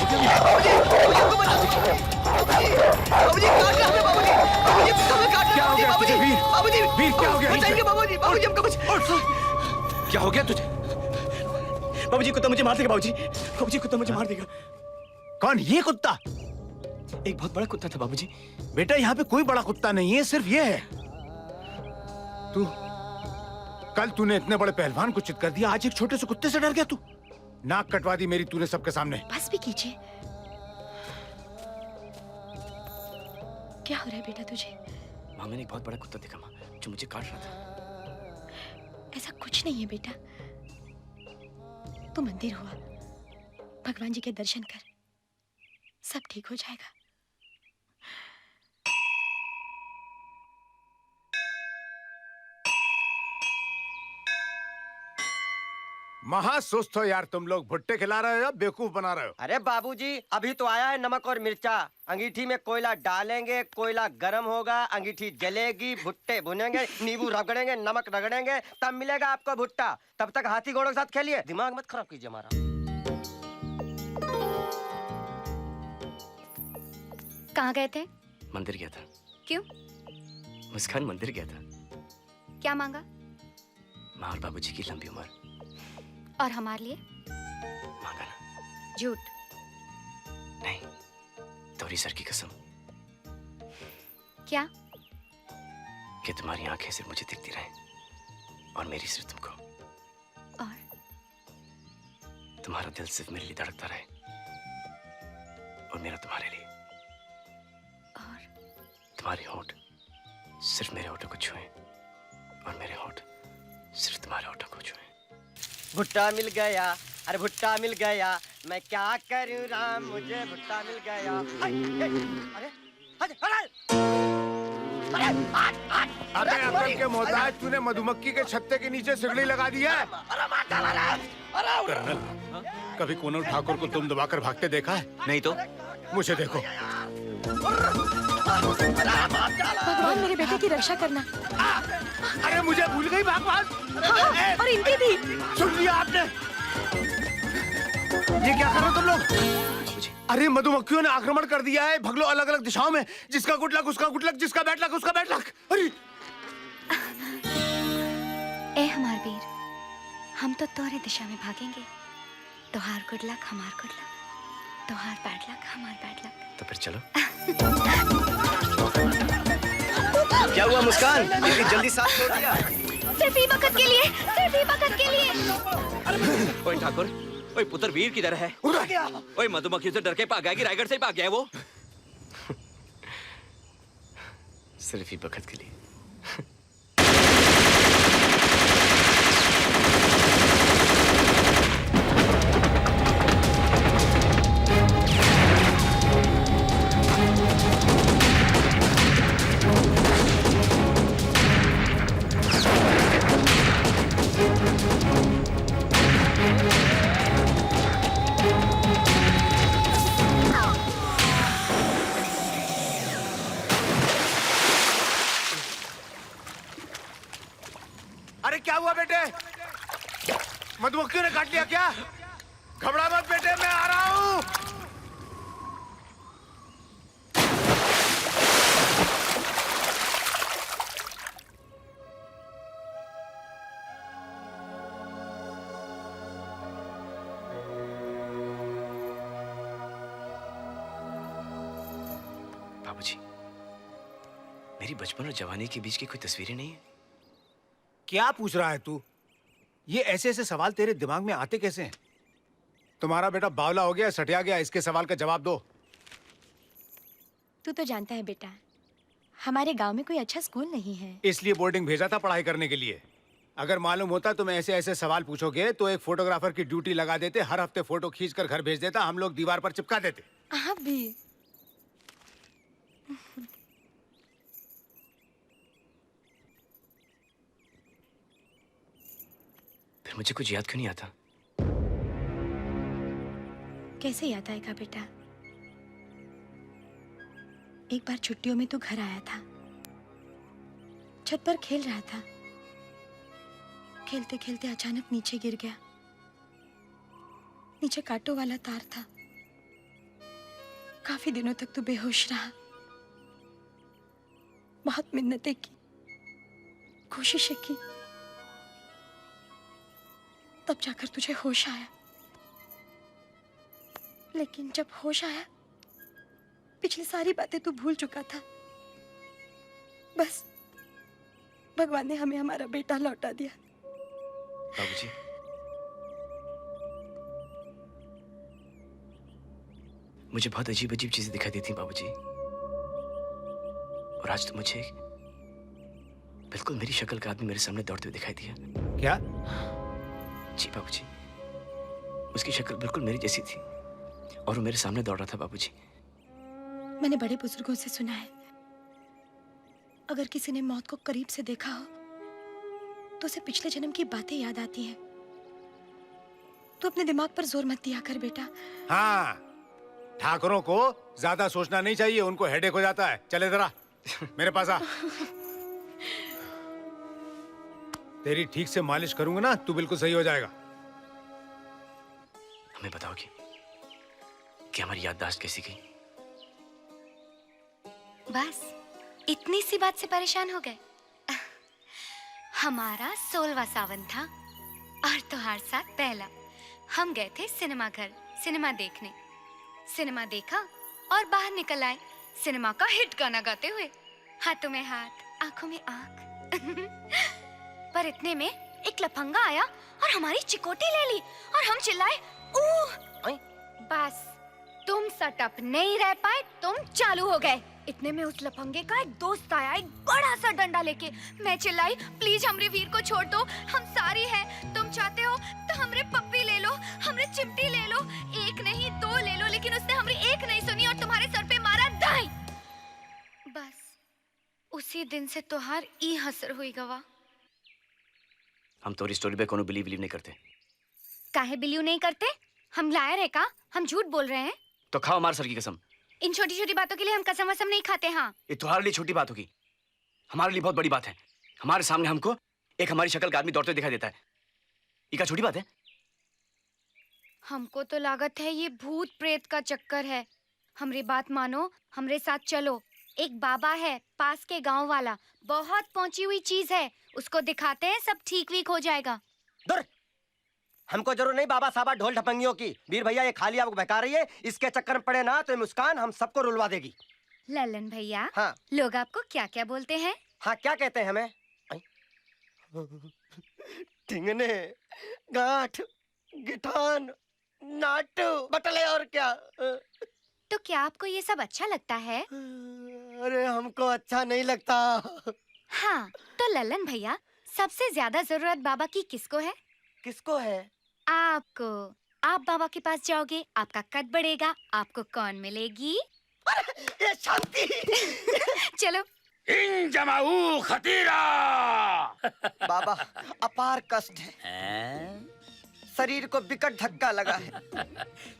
बाबूजी, हमको बचा दीजिए। बाबूजी, काट रहा है बाबूजी। बाबूजी, हमें काट रहा है बाबूजी। वीर, बाबूजी, वीर क्या हो गया? बचाइए बाबूजी, बाबूजी हमको कुछ। क्या हो गया तुझे? बाबूजी, कुत्ता मुझे मार देगा बाबूजी। बाबूजी, कुत्ता मुझे मार देगा। कौन? ये कुत्ता? एक बहुत बड़ा कुत्ता था बाबूजी। बेटा यहाँ पे कोई बड़ा कुत्ता नहीं है, सिर्फ ये है। तू कल तूने इतने बड़े पहलवान को चित कर दिया, आज एक छोटे से कुत्ते से डर गया तू? नाक कटवा दी मेरी तूने सबके सामने। बस भी कीजिए। क्या हो रहा है बेटा तुझे? माँ, मैंने एक बहुत बड़ा कुत्ता देखा माँ, जो मुझे काट रहा था। ऐसा कुछ नहीं है बेटा। तू मंदिर हुआ, भगवान जी के दर्शन कर, सब ठीक हो जाएगा। महासुस्त हो यार तुम लोग। भुट्टे खिला रहे हो, बेवकूफ बना रहे हो। अरे बाबूजी, अभी तो आया है नमक और मिर्चा। अंगीठी में कोयला डालेंगे, कोयला गर्म होगा, अंगीठी जलेगी, भुट्टे भुनेंगे, नींबू रगड़ेंगे, नमक रगड़ेंगे, तब मिलेगा आपको भुट्टा। तब तक हाथी घोड़ों के साथ खेलिए, दिमाग मत खराब कीजिए हमारा। कहाँ गए थे? मंदिर गया था। क्यों? मुस्कान, मंदिर गया था। क्या मांगा? माँ और बाबूजी की लंबी उम्र। और हमारे लिए? मांगा ना। झूठ। नहीं, तोरी सर की कसम। क्या? कि तुम्हारी आंखें सिर्फ मुझे दिखती रहे और मेरी सिर्फ तुमको। और तुम्हारा दिल सिर्फ मेरे लिए धड़कता रहे और मेरा तुम्हारे लिए। और तुम्हारे होंठ सिर्फ मेरे होठों को छुएं और मेरे होंठ सिर्फ तुम्हारे होठों को छुएं। भुट्टा मिल गया, अरे भुट्टा मिल गया, मैं क्या करूं राम, मुझे भुट्टा मिल गया। अरे अबे अकल के मोहताज, तूने मधुमक्खी के छत्ते के नीचे सिगड़ी लगा दी है। कर्नल, कभी कोनल ठाकुर को तुम दबाकर भागते देखा है? नहीं तो? मुझे देखो। भगवान मेरे बेटे की रक्षा करना। अरे मुझे भूल गई भगवान। हाँ, और इनकी भी। सुन लिया आपने? ये क्या कर रहे हो तुम लोग? अरे मधुमक्खियों ने आक्रमण कर दिया है, भग लो अलग अलग दिशाओं में। जिसका गुड लक उसका गुड लक, जिसका बैड लक उसका बैड लक। अरे ए हमार वीर, हम तो तोरे दिशा में भागेंगे। तोहार गुड लक हमार गुड लक, तोहार बैड लक हमार बैड लक। तो फिर चलो। क्या हुआ मुस्कान? इतनी जल्दी साथ छोड़ दिया? सिर्फ ही वक्त के लिए, सिर्फ ही वक्त के लिए। ओए ठाकुर, ओए पुत्र वीर किधर है? ओए मधुमक्खी से डर के भाग गया कि रायगढ़ से ही भाग गया है वो? सिर्फ ही वक्त के लिए। अरे क्या हुआ बेटे? मधुमक्खियों ने काट लिया क्या? घबरा मत बेटे, मैं आ रहा हूँ। बाबूजी, मेरी बचपन और जवानी के बीच की कोई तस्वीरें नहीं है? क्या पूछ रहा है तू? ये ऐसे ऐसे सवाल तेरे दिमाग में आते कैसे हैं? तुम्हारा बेटा बावला हो गया, सटिया गया, इसके सवाल का जवाब दो। तू तो जानता है बेटा, हमारे गांव में कोई अच्छा स्कूल नहीं है। इसलिए बोर्डिंग भेजा था पढ़ाई करने के लिए। अगर मालूम होता तुम ऐसे ऐसे सवाल पूछोगे तो एक फोटोग्राफर की ड्यूटी लगा देते, हर हफ्ते फोटो खींचकर घर भेज देता, हम लोग दीवार पर चिपका देते। आप भी। फिर मुझे कुछ याद क्यों नहीं आता? कैसे याद आएगा बेटा? एक बार छुट्टियों में तू घर आया था, छत पर खेल रहा था, खेलते खेलते अचानक नीचे गिर गया। नीचे कांटों वाला तार था, काफी दिनों तक तू बेहोश रहा, बहुत मिन्नतें की, कोशिशें की, तब जाकर तुझे होश आया। लेकिन जब होश आया, पिछली सारी बातें तू भूल चुका था। बस भगवान ने हमें हमारा बेटा लौटा दिया। बाबूजी, मुझे बहुत अजीब अजीब चीजें दिखाई देती हैं बाबूजी, और आज तो मुझे बिल्कुल मेरी शक्ल का आदमी मेरे सामने दौड़ते हुए दिखाई दिया। क्या? जी बाबूजी, उसकी शक्ल बिल्कुल मेरी जैसी थी और वो मेरे सामने दौड़ रहा था बाबूजी। मैंने बड़े बुजुर्गों से सुना है, अगर किसी ने मौत को करीब से देखा हो तो उसे पिछले जन्म की बातें याद आती हैं। तू अपने दिमाग पर जोर मत दिया कर बेटा। हाँ, ठाकुरों को ज्यादा सोचना नहीं चाहिए, उनको हेडेक हो जाता है। चले जरा मेरे पास आ। तेरी ठीक से मालिश करूंगा ना, तू बिल्कुल सही हो जाएगा। हमें बताओगी कि हमारी याददाश्त कैसी गई? बस इतनी सी बात से परेशान हो गए? हमारा 16वां सावन था और तुम्हारे साथ पहला। हम गए थे सिनेमा घर सिनेमा देखने। सिनेमा देखा और बाहर निकल आए सिनेमा का हिट गाना गाते हुए, हाथों में हाथ आंखों में आंख। पर इतने में एक लफंगा आया और हमारी चिकोटी ले ली और हम चिल्लाए ऊह। बस तुम सटअप नहीं रह पाए, तुम चालू हो गए। इतने में उस लफंगे का एक दोस्त आया, एक बड़ा सा डंडा लेके। मैं चिल्लाई, प्लीज हमरे वीर को छोड़ दो, हम सारी हैं। तुम चाहते हो तो हमरे पप्पी ले लो, हमरे चिमटी ले लो, एक नहीं 2 ले लो। लेकिन उसने हमारी एक नहीं सुनी और तुम्हारे सर पे मारा दाई। बस उसी दिन से तोहार ई हसर हुई गवा। हम तोरी स्टोरी पे कोनो बिलीव नहीं करते। काहे बिलीव नहीं करते? हम लायर है का? हम झूठ बोल रहे हैं? तो खाओ हमारे सर की कसम। इन छोटी छोटी बातों के लिए हम कसम वसम नहीं खाते। हाँ, ये तुम्हारे लिए छोटी बात होगी, हमारे लिए बहुत बड़ी बात है। हमारे सामने हमको एक हमारी शक्ल का आदमी दौड़ते दिखाई देता है, ये क्या छोटी बात है? हमको तो लागत है ये भूत प्रेत का चक्कर है। हमरी बात मानो, हमरे साथ चलो। एक बाबा है पास के गांव वाला, बहुत पहुंची हुई चीज है, उसको दिखाते हैं, सब ठीक वीक हो जाएगा। दूर! हमको जरूर नहीं बाबा साहब ढोल ढपंगियों की। वीर भैया ये खाली आपको बहका रही है, इसके चक्कर में पड़े ना तो ये मुस्कान हम सबको रुलवा देगी। ललन भैया, हाँ लोग आपको क्या क्या बोलते हैं? हाँ, क्या कहते हैं हमें? ठिंगने, गांठ, गिठान, नाटू, बटले और क्या। तो क्या आपको ये सब अच्छा लगता है? अरे हमको अच्छा नहीं लगता। हाँ, तो ललन भैया सबसे ज्यादा जरूरत बाबा की किसको है? किसको है? आपको। आप बाबा के पास जाओगे, आपका कद बढ़ेगा, आपको कौन मिलेगी? ये शांति। चलो। इन जमाऊ खतीरा। बाबा अपार कष्ट है, शरीर को विकट धक्का लगा है।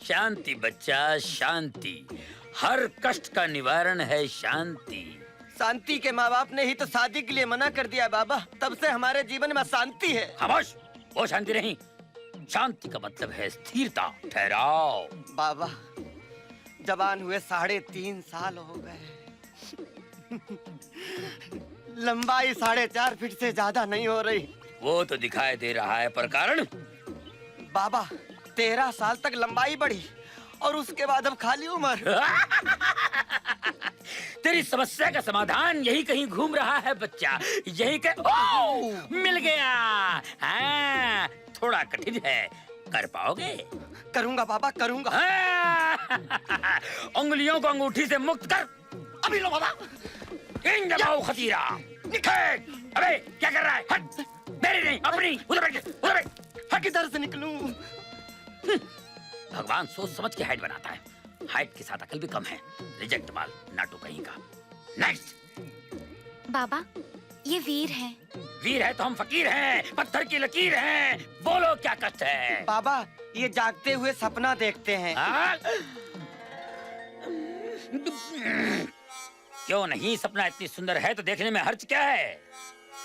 शांति बच्चा, शांति। हर कष्ट का निवारण है शांति। शांति के माँ बाप ने ही तो शादी के लिए मना कर दिया बाबा, तब से हमारे जीवन में शांति है। खामोश, वो शांति नहीं। शांति का मतलब है स्थिरता, ठहराव। बाबा जवान हुए 3.5 साल हो गए, लंबाई 4.5 फीट से ज्यादा नहीं हो रही। वो तो दिखाई दे रहा है, पर कारण? बाबा 13 साल तक लंबाई बढ़ी और उसके बाद अब खाली उम्र। तेरी समस्या का समाधान यही कहीं घूम रहा है बच्चा, यही मिल गया। हाँ, थोड़ा कठिन है, कर पाओगे? करूंगा बाबा, करूंगा। उंगलियों को अंगूठी से मुक्त कर। अभी लो बाबा। इन जमाओ खतीरा। अबे क्या कर रहा है? हट, मेरी नहीं अपनी। उधर बैठ, उधर बैठ। हट, किधर से निकलूं? भगवान सोच समझ के हाइट बनाता है, हाइट के साथ अकल भी कम है। रिजेक्ट माल, नाटू कहीं का। नेक्स्ट। बाबा ये वीर हैं। वीर है तो हम फकीर हैं, पत्थर की लकीर हैं। बोलो क्या कष्ट है? बाबा ये जागते हुए सपना देखते हैं। क्यों नहीं? सपना इतनी सुंदर है तो देखने में हर्ज क्या है?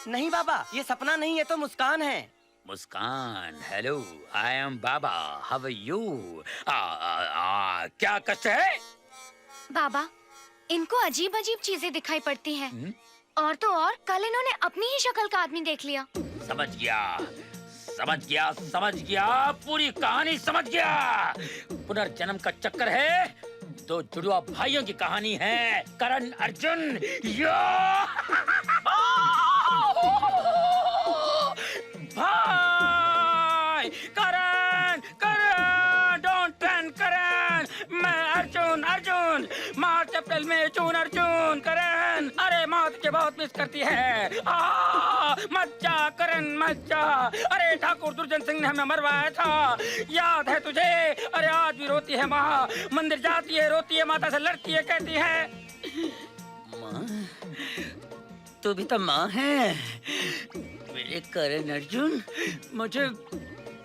नहीं बाबा, ये सपना नहीं है तो मुस्कान है। Muskan, hello, I am Baba, how are you? क्या कष्ट है? बाबा, इनको अजीब अजीब चीजें दिखाई पड़ती हैं। और तो और कल इन्होंने अपनी ही शक्ल का आदमी देख लिया। समझ गया, समझ गया, समझ गया, पूरी कहानी समझ गया। पुनर्जन्म का चक्कर है, दो जुड़वा भाइयों की कहानी है, करण अर्जुन। भाई करण, करण, डोंट टर्न करण, मैं अर्जुन, अर्जुन, मार्च अप्रैल में जून अर्जुन, करण, अरे मौत के बहुत मिस करती है। मत जा करण, मत जा। अरे ठाकुर दुर्जन सिंह ने हमें मरवाया था, याद है तुझे? अरे आज भी रोती है माँ, मंदिर जाती है, रोती है, माता से लड़ती है, कहती है माँ तू भी तो माँ है मेरे करण अर्जुन, मुझे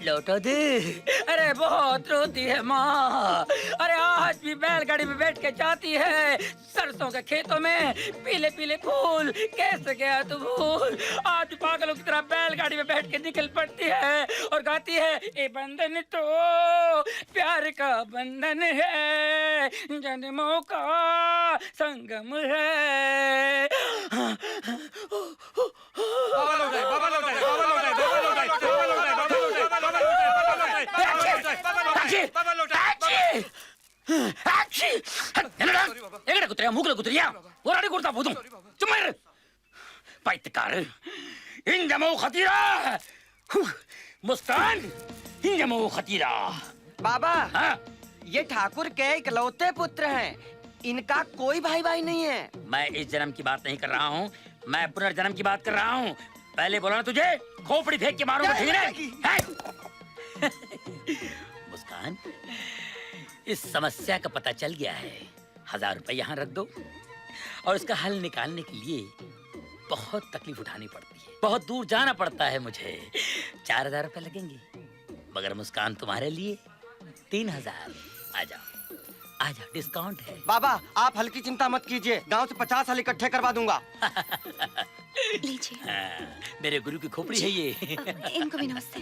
लौटा दे। अरे बहुत रोती है माँ। अरे आज भी बैलगाड़ी में बैठ के जाती है सरसों के खेतों में, पीले पीले फूल कैसे गया तू भूल। आज भी पागलों की तरह बैलगाड़ी में बैठ के निकल पड़ती है और गाती है, ये बंधन तो प्यार का बंधन है, जन्मों का संगम है। मुस्कान, खतीरा। बाबा, हाँ? ये ठाकुर के इकलौते पुत्र हैं, इनका कोई भाई भाई नहीं है। मैं इस जन्म की बात नहीं कर रहा हूँ, मैं पुनर्जन्म की बात कर रहा हूँ। पहले बोला ना तुझे, खोपड़ी फेंक के मारूंगा, ठीक है? मुस्कान, इस समस्या का पता चल गया है। 1000 रुपए यहाँ रख दो और इसका हल निकालने के लिए बहुत तकलीफ उठानी पड़ती है, बहुत दूर जाना पड़ता है मुझे। 4000 रुपए लगेंगे, मगर मुस्कान तुम्हारे लिए 3000। आ जाओ, आ जाओ, डिस्काउंट है। बाबा, आप हल्की चिंता मत कीजिए, गांव से 50 हल इकट्ठे करवा दूंगा। लीजिए। मेरे गुरु की खोपड़ी है ये। इनको भी नमस्ते।